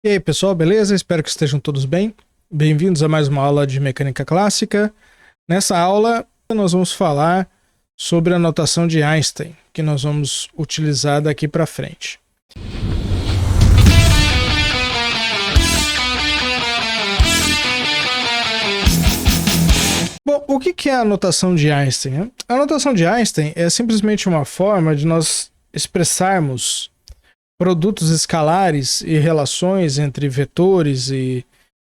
E aí, pessoal, beleza? Espero que estejam todos bem. Bem-vindos a mais uma aula de mecânica clássica. Nessa aula, nós vamos falar sobre a notação de Einstein, que nós vamos utilizar daqui para frente. Bom, o que é a notação de Einstein? A notação de Einstein é simplesmente uma forma de nós expressarmos produtos escalares e relações entre vetores e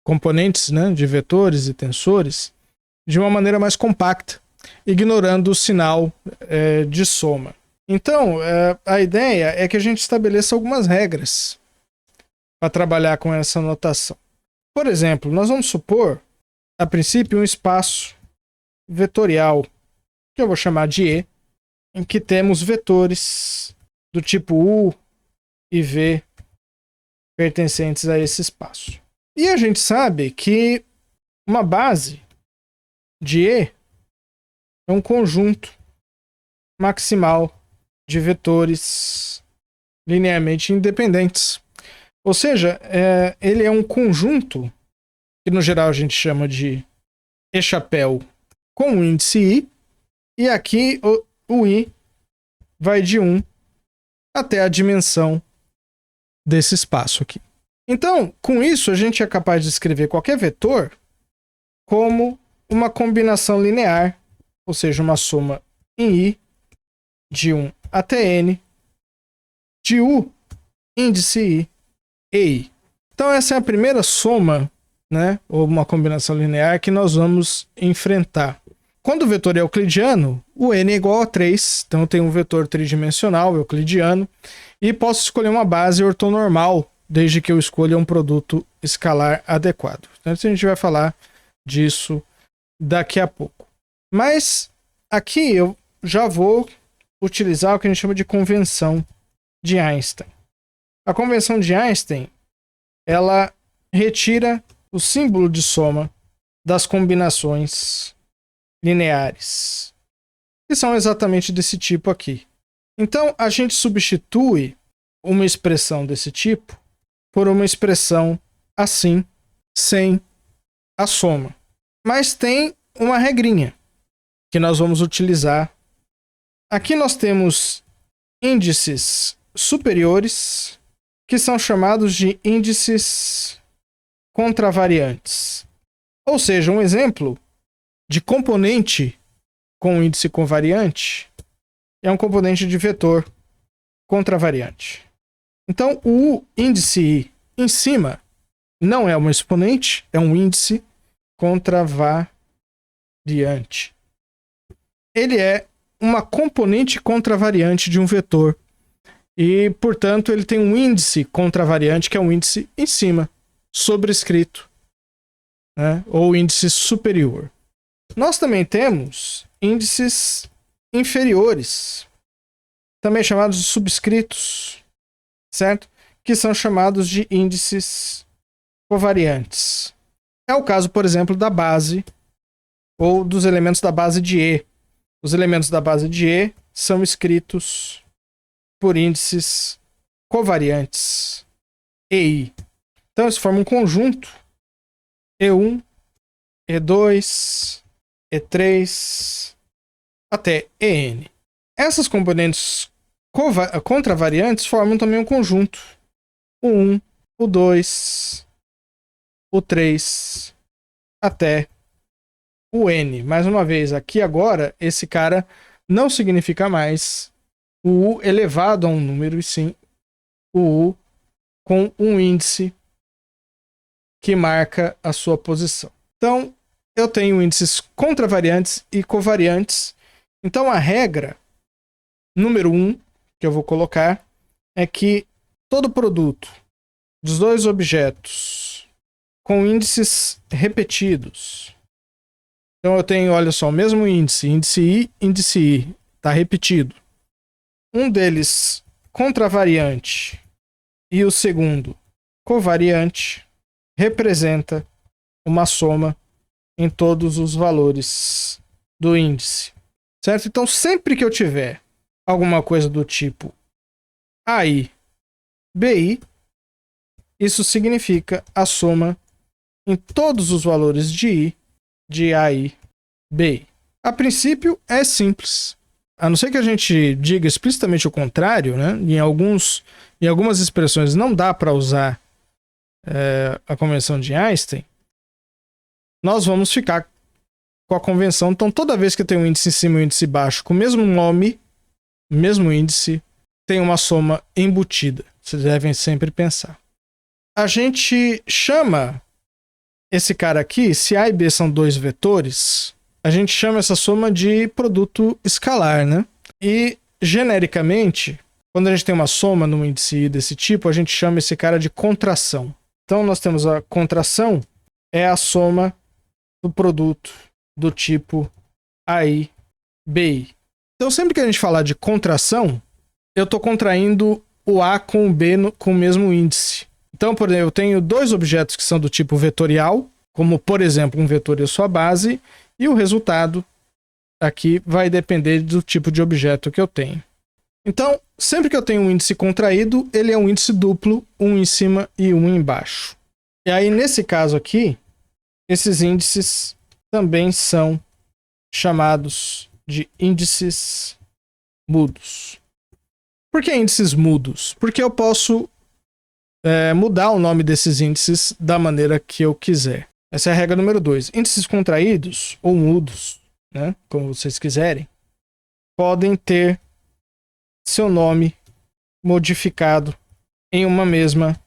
componentes, né, de vetores e tensores de uma maneira mais compacta, ignorando o sinal de soma. Então, a ideia é que a gente estabeleça algumas regras para trabalhar com essa notação. Por exemplo, nós vamos supor, a princípio, um espaço vetorial, que eu vou chamar de E, em que temos vetores do tipo U e V pertencentes a esse espaço. E a gente sabe que uma base de E é um conjunto maximal de vetores linearmente independentes. Ou seja, ele é um conjunto que no geral a gente chama de E-chapéu com o índice I, e aqui o I vai de 1 até a dimensão desse espaço aqui. Então, com isso, a gente é capaz de escrever qualquer vetor como uma combinação linear, ou seja, uma soma em I de 1 até N de U, índice I e I. Então, essa é a primeira soma, né, ou uma combinação linear que nós vamos enfrentar. Quando o vetor é euclidiano, o N é igual a 3, então eu tenho um vetor tridimensional euclidiano e posso escolher uma base ortonormal, desde que eu escolha um produto escalar adequado. Então, a gente vai falar disso daqui a pouco. Mas aqui eu já vou utilizar o que a gente chama de convenção de Einstein. A convenção de Einstein, ela retira o símbolo de soma das combinações lineares, que são exatamente desse tipo aqui. Então, a gente substitui uma expressão desse tipo por uma expressão assim, sem a soma. Mas tem uma regrinha que nós vamos utilizar. Aqui nós temos índices superiores, que são chamados de índices contravariantes. Ou seja, um exemplo de componente com índice convariante é um componente de vetor contravariante. Então, o índice I em cima não é uma exponente, é um índice contravariante. Ele é uma componente contravariante de um vetor e, portanto, ele tem um índice contravariante que é um índice em cima, sobrescrito, né, ou índice superior. Nós também temos índices inferiores, também chamados de subscritos, certo? Que são chamados de índices covariantes. É o caso, por exemplo, da base ou dos elementos da base de E. Os elementos da base de E são escritos por índices covariantes EI. Então, isso forma um conjunto E1, E2, E3 até EN. Essas componentes contravariantes formam também um conjunto. O 1, o 2, o 3 até o N. Mais uma vez, aqui agora, esse cara não significa mais o U elevado a um número, e sim o U com um índice que marca a sua posição. Então, eu tenho índices contravariantes e covariantes. Então, a regra número 1 que eu vou colocar é que todo produto dos dois objetos com índices repetidos. Então, eu tenho, olha só, o mesmo índice, índice I, está repetido. Um deles contravariante e o segundo covariante representa uma soma em todos os valores do índice, certo? Então, sempre que eu tiver alguma coisa do tipo AI, BI, Isso significa a soma em todos os valores de I, de AI, BI. A princípio é simples. A não ser que a gente diga explicitamente o contrário, né? Em algumas expressões não dá para usar a convenção de Einstein, nós vamos ficar com a convenção. Então, toda vez que tem um índice em cima e um índice baixo com o mesmo nome, mesmo índice, tem uma soma embutida. Vocês devem sempre pensar. A gente chama esse cara aqui, se A e B são dois vetores, a gente chama essa soma de produto escalar, né? E, genericamente, quando a gente tem uma soma num índice I desse tipo, a gente chama esse cara de contração. Então, nós temos a contração, é a soma do produto do tipo AI, BI. Então, sempre que a gente falar de contração, eu estou contraindo o A com o B com o mesmo índice. Então, por exemplo, eu tenho dois objetos que são do tipo vetorial, como, por exemplo, um vetor e a sua base, e o resultado aqui vai depender do tipo de objeto que eu tenho. Então, sempre que eu tenho um índice contraído, ele é um índice duplo, um em cima e um embaixo. E aí, nesse caso aqui, esses índices também são chamados de índices mudos. Por que índices mudos? Porque eu posso mudar o nome desses índices da maneira que eu quiser. Essa é a regra número 2. Índices contraídos ou mudos, né, como vocês quiserem, podem ter seu nome modificado em uma mesma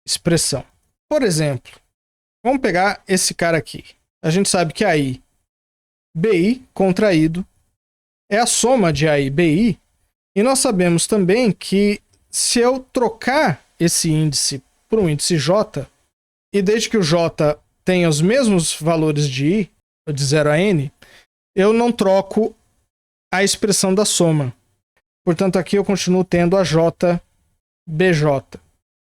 expressão. Por exemplo, vamos pegar esse cara aqui. A gente sabe que AI, BI contraído, é a soma de AI, BI, e nós sabemos também que se eu trocar esse índice por um índice J, e desde que o J tenha os mesmos valores de I, de 0 a N, eu não troco a expressão da soma. Portanto, aqui eu continuo tendo a J, BJ.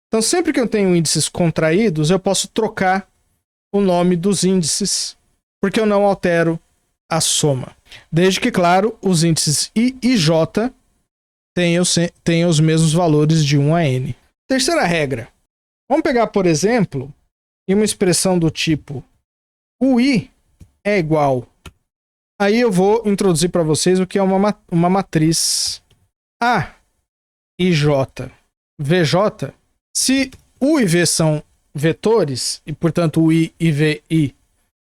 Então, sempre que eu tenho índices contraídos, eu posso trocar o nome dos índices, porque eu não altero a soma. Desde que, claro, os índices I e J tenham os mesmos valores de 1 a N. Terceira regra. Vamos pegar, por exemplo, uma expressão do tipo o I é igual. Aí eu vou introduzir para vocês o que é uma matriz A e J, VJ. Se U e V são vetores, e portanto o I e VI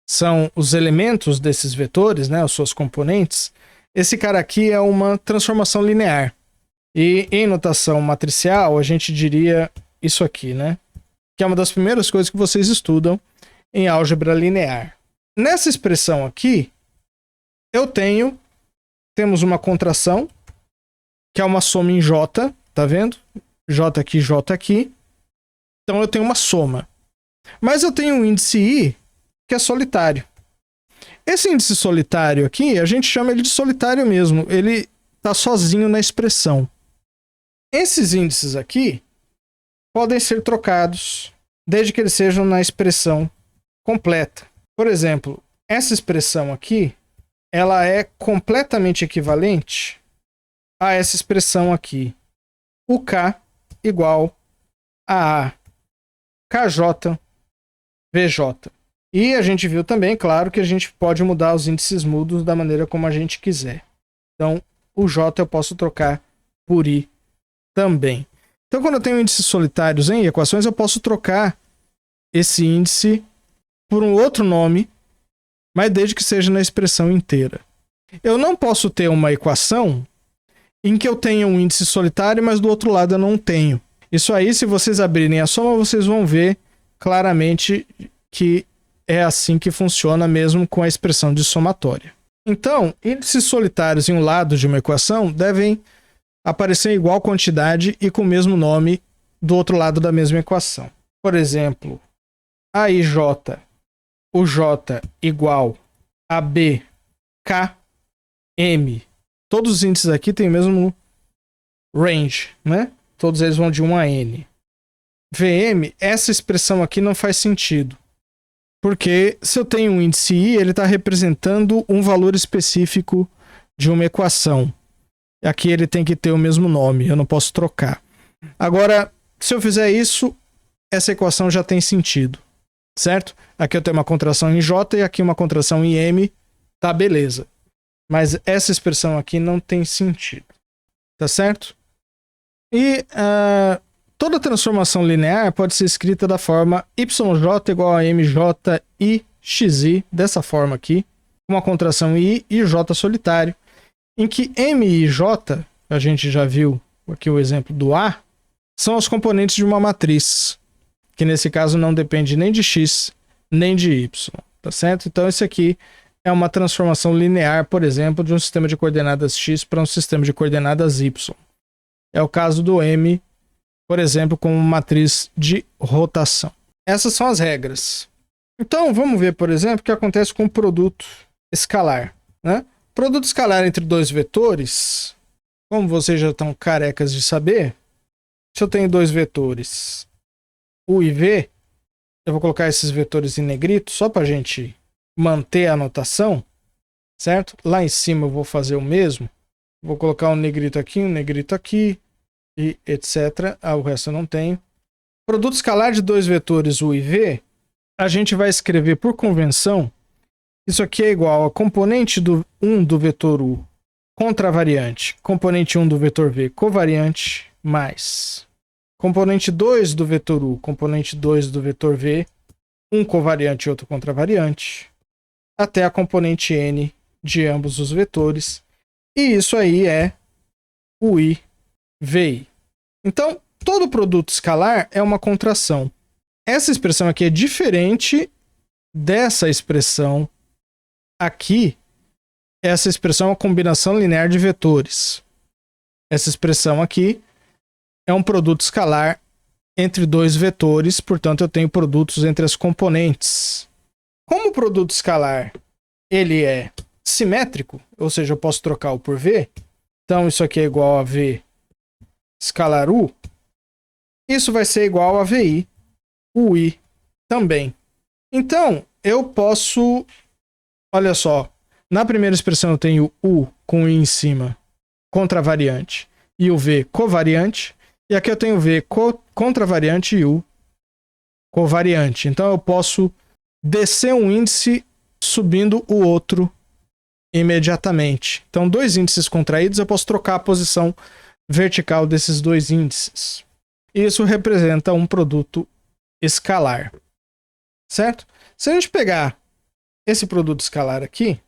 são os elementos desses vetores, né, as suas componentes, esse cara aqui é uma transformação linear. E em notação matricial, a gente diria isso aqui, né? Que é uma das primeiras coisas que vocês estudam em álgebra linear. Nessa expressão aqui, temos uma contração, que é uma soma em J, tá vendo? J aqui, J aqui. Então eu tenho uma soma. Mas eu tenho um índice I que é solitário. Esse índice solitário aqui, a gente chama ele de solitário mesmo. Ele está sozinho na expressão. Esses índices aqui podem ser trocados desde que eles sejam na expressão completa. Por exemplo, essa expressão aqui, ela é completamente equivalente a essa expressão aqui. O K igual a KJ VJ. E a gente viu também, claro, que a gente pode mudar os índices mudos da maneira como a gente quiser. Então, o J eu posso trocar por I também. Então, quando eu tenho índices solitários em equações, eu posso trocar esse índice por um outro nome, mas desde que seja na expressão inteira. Eu não posso ter uma equação em que eu tenha um índice solitário, mas do outro lado eu não tenho. Isso aí, se vocês abrirem a soma, vocês vão ver claramente que é assim que funciona mesmo com a expressão de somatória. Então, índices solitários em um lado de uma equação devem aparecer em igual quantidade e com o mesmo nome do outro lado da mesma equação. Por exemplo, AIJ, o J igual a B, K, M. Todos os índices aqui têm o mesmo range, né? Todos eles vão de 1 a N. VM, essa expressão aqui não faz sentido. Porque se eu tenho um índice I, ele está representando um valor específico de uma equação. Aqui ele tem que ter o mesmo nome, eu não posso trocar. Agora, se eu fizer isso, essa equação já tem sentido, certo? Aqui eu tenho uma contração em J e aqui uma contração em M, tá beleza. Mas essa expressão aqui não tem sentido, tá certo? E toda transformação linear pode ser escrita da forma YJ igual a MJ I XI, dessa forma aqui, uma contração I e J solitário, em que M e J, a gente já viu aqui o exemplo do A, são os componentes de uma matriz, que nesse caso não depende nem de X, nem de Y, tá certo? Então esse aqui é uma transformação linear, por exemplo, de um sistema de coordenadas X para um sistema de coordenadas Y. É o caso do M, por exemplo, com uma matriz de rotação. Essas são as regras. Então, vamos ver, por exemplo, o que acontece com o produto escalar, né? Produto escalar entre dois vetores, como vocês já estão carecas de saber, se eu tenho dois vetores, U e V, eu vou colocar esses vetores em negrito só para a gente manter a notação, certo? Lá em cima eu vou fazer o mesmo. Vou colocar um negrito aqui, e etc. O resto eu não tenho. Produto escalar de dois vetores U e V, a gente vai escrever por convenção. Isso aqui é igual a componente 1 do vetor U, contravariante, componente 1 do vetor V, covariante, mais componente 2 do vetor U, componente 2 do vetor V, um covariante e outro contravariante, até a componente N de ambos os vetores. E isso aí é o I, VI. Então, todo produto escalar é uma contração. Essa expressão aqui é diferente dessa expressão aqui. Essa expressão é uma combinação linear de vetores. Essa expressão aqui é um produto escalar entre dois vetores, portanto eu tenho produtos entre as componentes. Como o produto escalar ele é simétrico, ou seja, eu posso trocar o por V, então isso aqui é igual a V escalar U, isso vai ser igual a VI, UI também. Então, eu posso, olha só, na primeira expressão eu tenho U com I em cima, contravariante, e o V covariante, e aqui eu tenho V contravariante e U covariante. Então eu posso descer um índice subindo o outro imediatamente. Então, dois índices contraídos, eu posso trocar a posição vertical desses dois índices. Isso representa um produto escalar, certo? Se a gente pegar esse produto escalar aqui,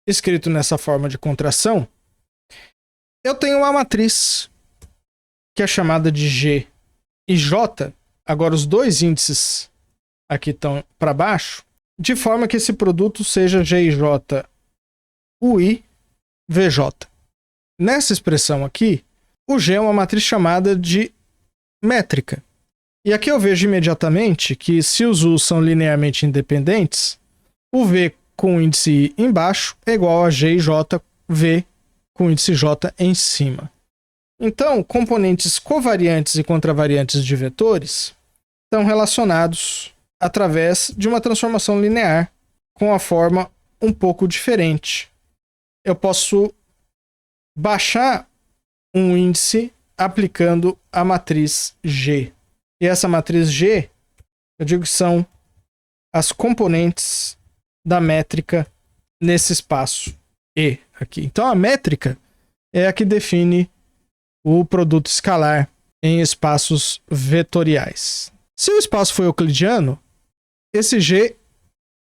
escrito nessa forma de contração, eu tenho uma matriz que é chamada de G e J. Agora os dois índices aqui estão para baixo, de forma que esse produto seja GJ UI VJ. Nessa expressão aqui, o G é uma matriz chamada de métrica. E aqui eu vejo imediatamente que se os U são linearmente independentes, o V com o índice I embaixo é igual a G e J, V com o índice J em cima. Então, componentes covariantes e contravariantes de vetores estão relacionados através de uma transformação linear com a forma um pouco diferente. Eu posso baixar um índice aplicando a matriz G. E essa matriz G, eu digo que são as componentes da métrica nesse espaço E aqui. Então a métrica é a que define o produto escalar em espaços vetoriais. Se o espaço for euclidiano, esse G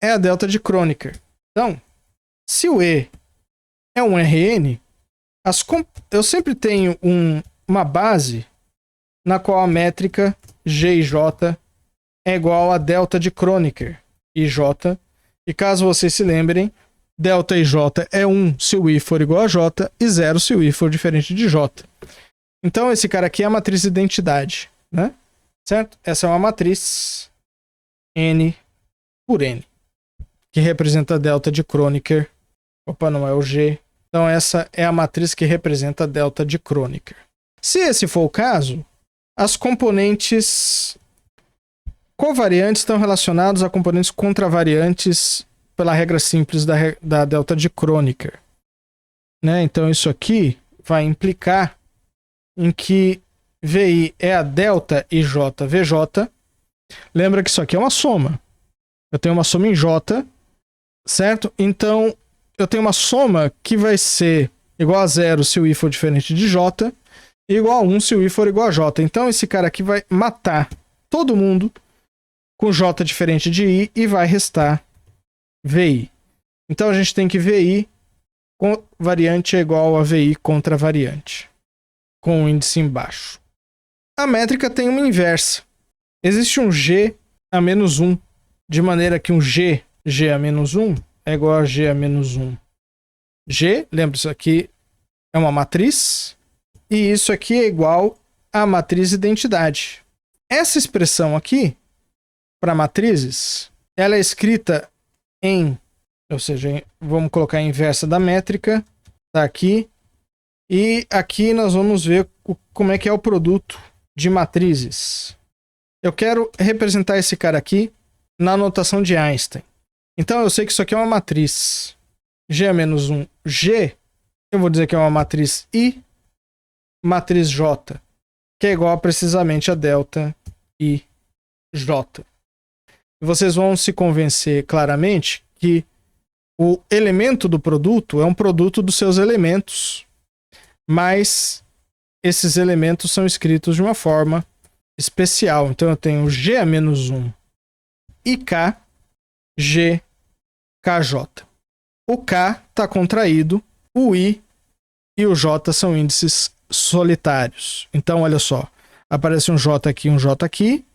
é a delta de Kronecker. Então, se o E é um Rn, eu sempre tenho uma base na qual a métrica G e J é igual a delta de Kronecker e J. E caso vocês se lembrem, delta e J é 1 se o I for igual a J e 0 se o I for diferente de J. Então esse cara aqui é a matriz identidade, né? Certo? Essa é uma matriz N por N, que representa a delta de Kronecker. Opa, não é o G. Então essa é a matriz que representa a delta de Kronecker. Se esse for o caso, as componentes covariantes estão relacionadas a componentes contravariantes pela regra simples da delta de Kronecker, né? Então isso aqui vai implicar em que VI é a delta IJ VJ Lembra que isso aqui é uma soma. Eu tenho uma soma em J, certo? Então, eu tenho uma soma que vai ser igual a 0 se o I for diferente de J, e igual a 1 se o I for igual a J. Então, esse cara aqui vai matar todo mundo com J diferente de I e vai restar VI. Então, a gente tem que VI com variante é igual a VI contra variante, com o índice embaixo. A métrica tem uma inversa. Existe um G a menos 1, de maneira que um G a menos 1 é igual a G a menos 1. G, lembra, isso aqui é uma matriz, e isso aqui é igual à matriz identidade. Essa expressão aqui, para matrizes, ela é escrita ou seja, vamos colocar a inversa da métrica, tá aqui, e aqui nós vamos ver como é que é o produto de matrizes. Eu quero representar esse cara aqui na notação de Einstein. Então eu sei que isso aqui é uma matriz G a menos 1. G, eu vou dizer que é uma matriz I, matriz J, que é igual precisamente a delta I J. Vocês vão se convencer claramente que o elemento do produto é um produto dos seus elementos, mas esses elementos são escritos de uma forma especial. Então eu tenho G a menos 1 IK G KJ. O K está contraído, o I e o J são índices solitários. Então olha só, aparece um J aqui,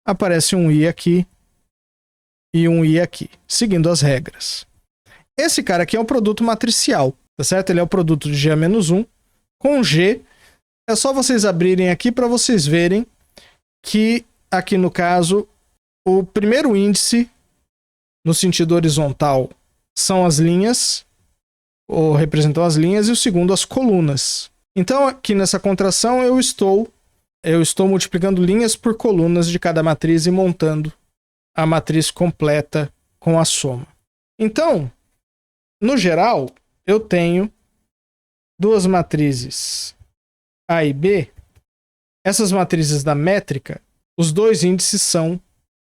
aparece um I aqui e um I aqui, seguindo as regras. Esse cara aqui é um produto matricial, tá certo? Ele é o produto de G a menos 1 com G. É só vocês abrirem aqui para vocês verem que aqui no caso o primeiro índice no sentido horizontal são as linhas, ou representam as linhas, e o segundo as colunas. Então aqui nessa contração eu estou multiplicando linhas por colunas de cada matriz e montando a matriz completa com a soma. Então, no geral, eu tenho duas matrizes A e B. Essas matrizes da métrica, os dois índices são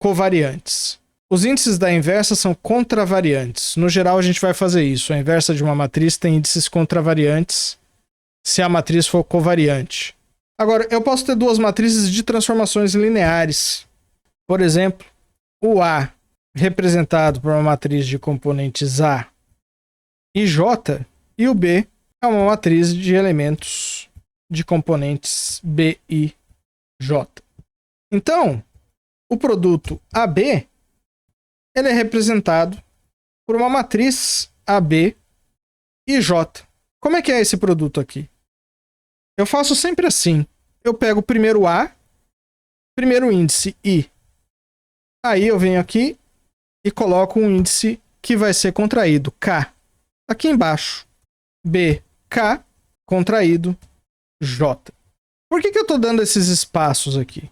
covariantes. Os índices da inversa são contravariantes. No geral, a gente vai fazer isso. A inversa de uma matriz tem índices contravariantes se a matriz for covariante. Agora, eu posso ter duas matrizes de transformações lineares. Por exemplo, o A representado por uma matriz de componentes A e J, e o B é uma matriz de elementos de componentes B e J. Então, o produto AB ele é representado por uma matriz AB e J. Como é que é esse produto aqui? Eu faço sempre assim. Eu pego o primeiro A, primeiro índice I. Aí eu venho aqui e coloco um índice que vai ser contraído, K. Aqui embaixo, B, K, contraído, J. Por que eu estou dando esses espaços aqui?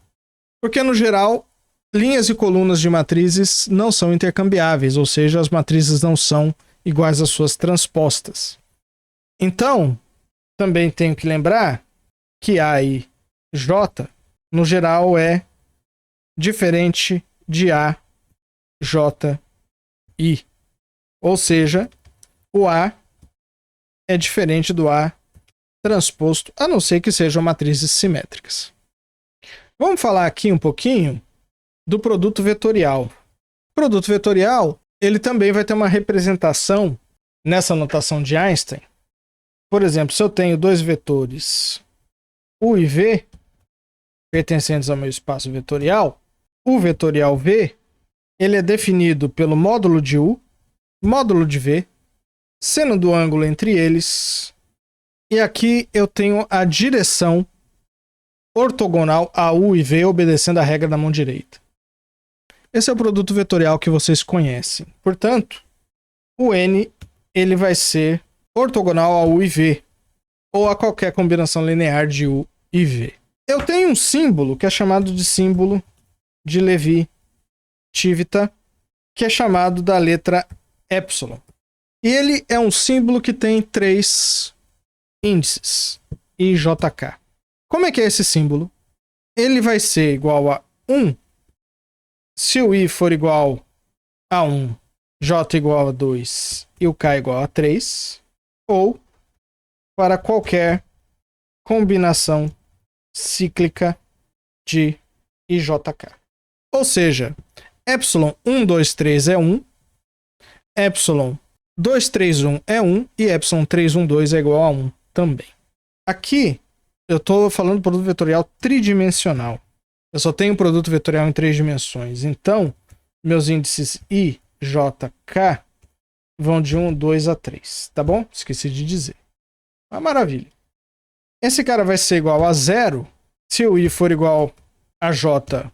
Porque, no geral, linhas e colunas de matrizes não são intercambiáveis, ou seja, as matrizes não são iguais às suas transpostas. Então, também tenho que lembrar que A e J, no geral, é diferente de A, J, I. Ou seja, o A é diferente do A transposto, a não ser que sejam matrizes simétricas. Vamos falar aqui um pouquinho do produto vetorial. O produto vetorial, ele também vai ter uma representação nessa notação de Einstein. Por exemplo, se eu tenho dois vetores U e V, pertencentes ao meu espaço vetorial, o vetorial V, ele é definido pelo módulo de U, módulo de V, seno do ângulo entre eles, e aqui eu tenho a direção ortogonal a U e V, obedecendo a regra da mão direita. Esse é o produto vetorial que vocês conhecem. Portanto, o N ele vai ser ortogonal a U e V, ou a qualquer combinação linear de U e V. Eu tenho um símbolo que é chamado de símbolo de Levi-Civita, que é chamado da letra epsilon. E ele é um símbolo que tem três índices, I, J, K. Como é que é esse símbolo? Ele vai ser igual a 1 se o I for igual a 1, J igual a 2 e o K igual a 3, ou para qualquer combinação cíclica de IJK. Ou seja, epsilon 1, 2, 3 é 1, epsilon 2, 3, 1 é 1 e epsilon 3, 1, 2 é igual a 1 também. Aqui eu estou falando do produto vetorial tridimensional. Eu só tenho produto vetorial em 3 dimensões. Então, meus índices I, J, K vão de 1, 2 a 3. Tá bom? Esqueci de dizer. Uma maravilha. Esse cara vai ser igual a 0 se o I for igual a J,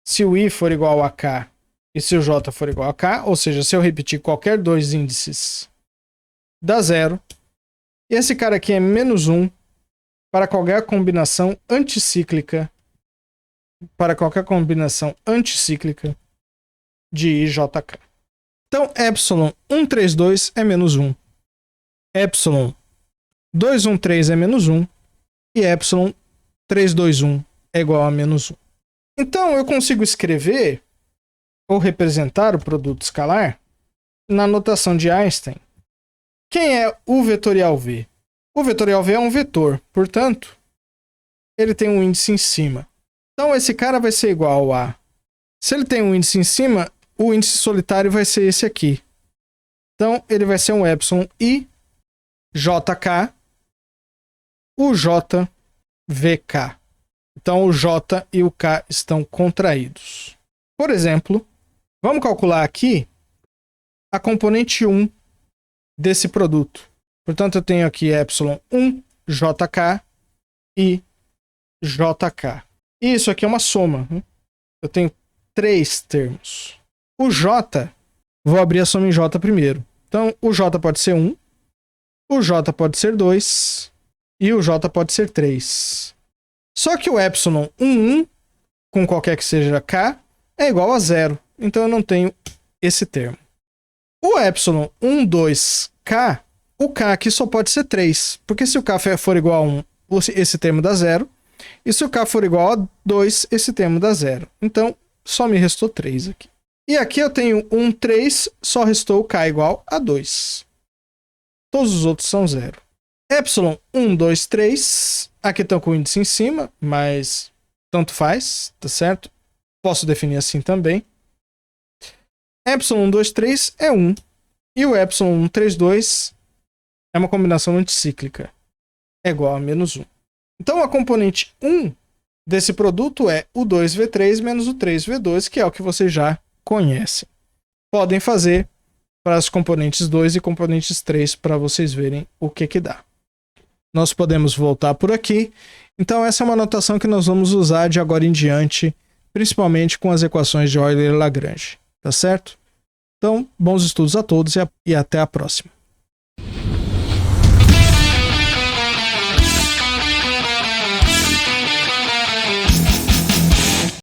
se o I for igual a K e se o J for igual a K. Ou seja, se eu repetir qualquer dois índices, dá 0. E esse cara aqui é menos 1 para qualquer combinação anticíclica de IJK. Então, epsilon 132 é menos 1. Epsilon 213 é menos 1. E epsilon 321 é igual a menos 1. Então, eu consigo escrever ou representar o produto escalar na notação de Einstein. Quem é o vetorial V? O vetorial V é um vetor, portanto, ele tem um índice em cima. Então, esse cara vai ser igual a... Se ele tem um índice em cima, o índice solitário vai ser esse aqui. Então, ele vai ser um epsilon I, JK, o J, VK. Então, o J e o K estão contraídos. Por exemplo, vamos calcular aqui a componente 1 desse produto. Portanto, eu tenho aqui epsilon 1, JK e JK. E isso aqui é uma soma. Eu tenho 3 termos. O J, vou abrir a soma em J primeiro. Então, o J pode ser 1, o J pode ser 2 e o J pode ser 3. Só que o epsilon 1, com qualquer que seja K, é igual a 0. Então, eu não tenho esse termo. O epsilon 1, 2K, o K aqui só pode ser 3. Porque se o K for igual a 1, esse termo dá 0. E se o K for igual a 2, esse termo dá 0. Então, só me restou 3 aqui. E aqui eu tenho 1, 3, só restou o K igual a 2. Todos os outros são 0. Epsilon 1, 2, 3. Aqui estão com o índice em cima, mas tanto faz, tá certo? Posso definir assim também. Epsilon 1, 2, 3 é 1. E o epsilon 1, 3, 2 é uma combinação anticíclica. É igual a menos 1. Então, a componente 1 desse produto é o 2V3 menos o 3V2, que é o que vocês já conhecem. Podem fazer para as componentes 2 e componentes 3 para vocês verem o que dá. Nós podemos voltar por aqui. Então, essa é uma notação que nós vamos usar de agora em diante, principalmente com as equações de Euler e Lagrange. Tá certo? Então, bons estudos a todos e até a próxima.